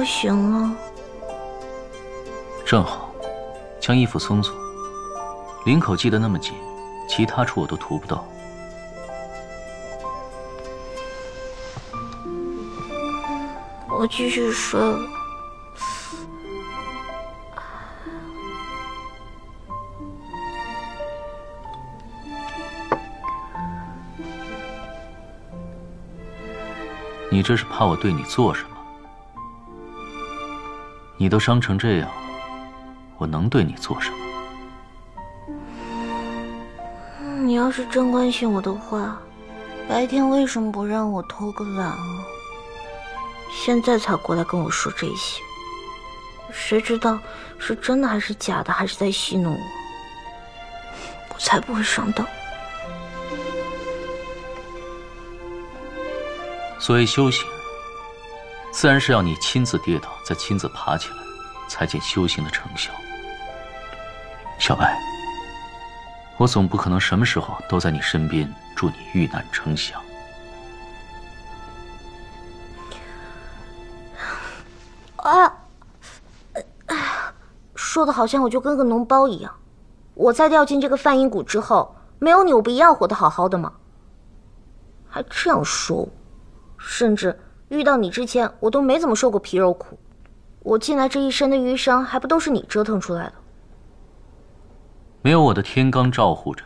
我醒了。正好，将衣服松松，领口系得那么紧，其他处我都涂不到。我继续睡了。你这是怕我对你做什么？你都伤成这样，我能对你做什么？你要是真关心我的话，白天为什么不让我偷个懒啊？现在才过来跟我说这些，谁知道是真的还是假的，还是在戏弄我？我才不会上当。所谓修行，自然是要你亲自跌倒，再亲自爬起来，才见修行的成效。小白，我总不可能什么时候都在你身边，助你遇难成祥。说的好像我就跟个脓包一样。我在掉进这个梵音谷之后，没有你我不一样活得好好的吗？还这样说我，甚至遇到你之前我都没怎么受过皮肉苦，我进来这一身的淤伤还不都是你折腾出来的？没有我的天罡照护着，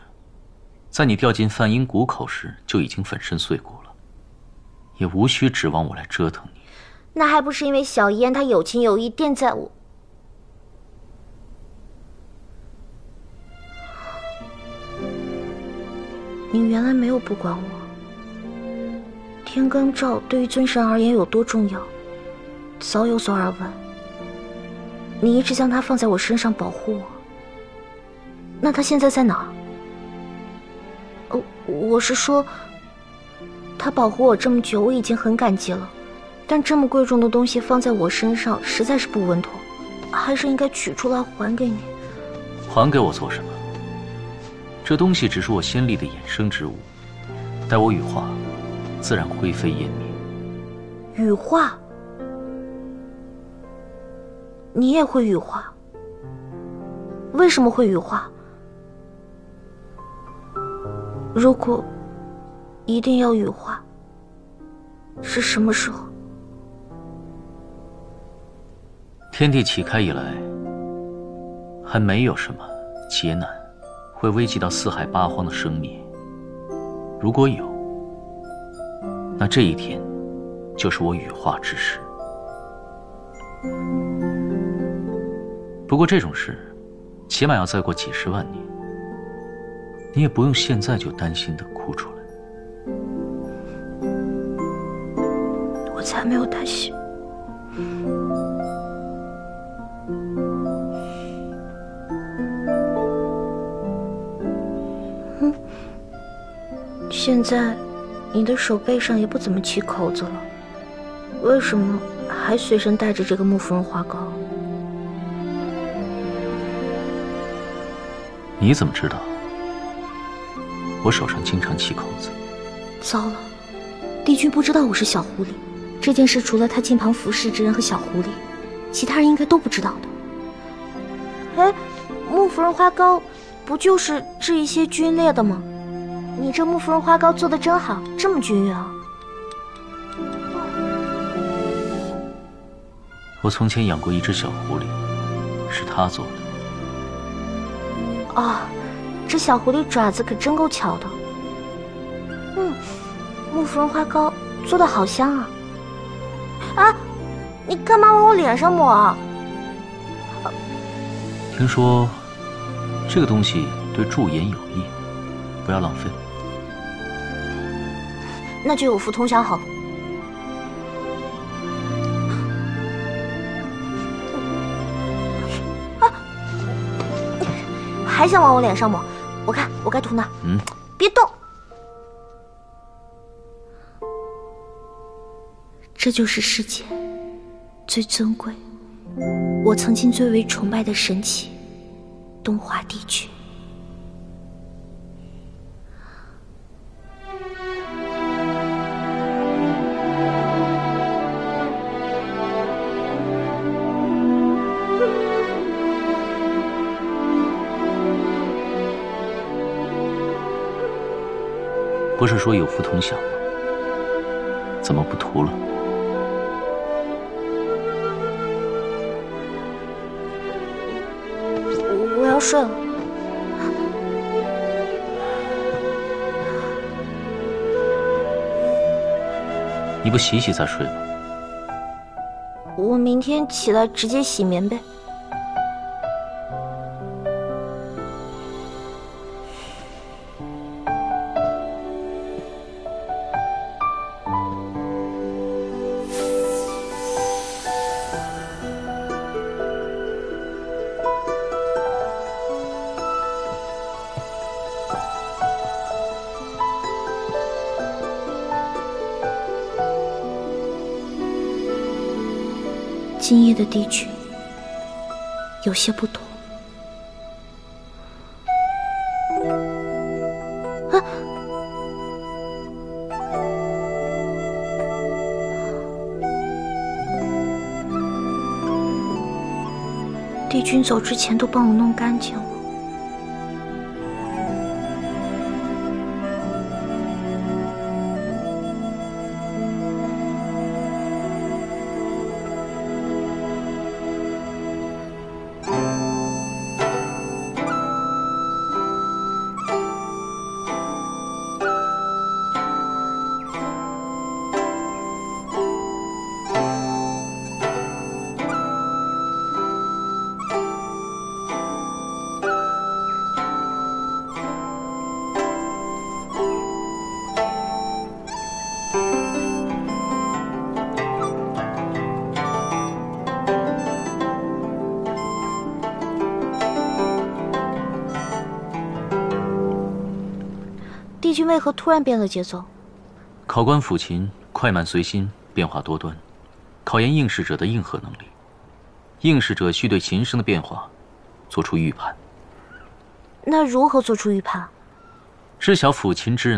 在你掉进梵音谷口时就已经粉身碎骨了，也无需指望我来折腾你。那还不是因为小燕她有情有义垫在我。你原来没有不管我。天罡罩对于尊神而言有多重要，早有所耳闻。你一直将它放在我身上保护我，那它现在在哪儿？我是说，它保护我这么久，我已经很感激了。但这么贵重的东西放在我身上，实在是不稳妥，还是应该取出来还给你。还给我做什么？这东西只是我仙力的衍生之物，待我羽化，自然灰飞烟灭。羽化？你也会羽化？为什么会羽化？如果一定要羽化，是什么时候？天地启开以来，还没有什么劫难会危及到四海八荒的生灭。如果有，那这一天就是我羽化之时。不过这种事，起码要再过几十万年，你也不用现在就担心的哭出来。我才没有担心。现在你的手背上也不怎么起口子了，为什么还随身带着这个木芙蓉花膏？你怎么知道我手上经常起口子？糟了，帝君不知道我是小狐狸，这件事除了他近旁服侍之人和小狐狸，其他人应该都不知道的。哎，木芙蓉花膏不就是治一些皲裂的吗？你这木芙蓉花膏做的真好，这么均匀啊！我从前养过一只小狐狸，是它做的。哦，这小狐狸爪子可真够巧的。木芙蓉花膏做的好香啊！啊，你干嘛往我脸上抹啊？听说这个东西对驻颜有益，不要浪费。那就有福同享好了。啊！还想往我脸上抹？我看我该涂哪？别动！这就是世间最尊贵，我曾经最为崇拜的神奇——东华帝君。不是说有福同享吗？怎么不图了？我要睡了。你不洗洗再睡吗？我明天起来直接洗棉被。今夜的帝君有些不同。啊！帝君走之前都帮我弄干净了。帝君为何突然变了节奏？考官抚琴快慢随心，变化多端，考验应试者的应和能力。应试者需对琴声的变化做出预判。那如何做出预判？知晓抚琴之人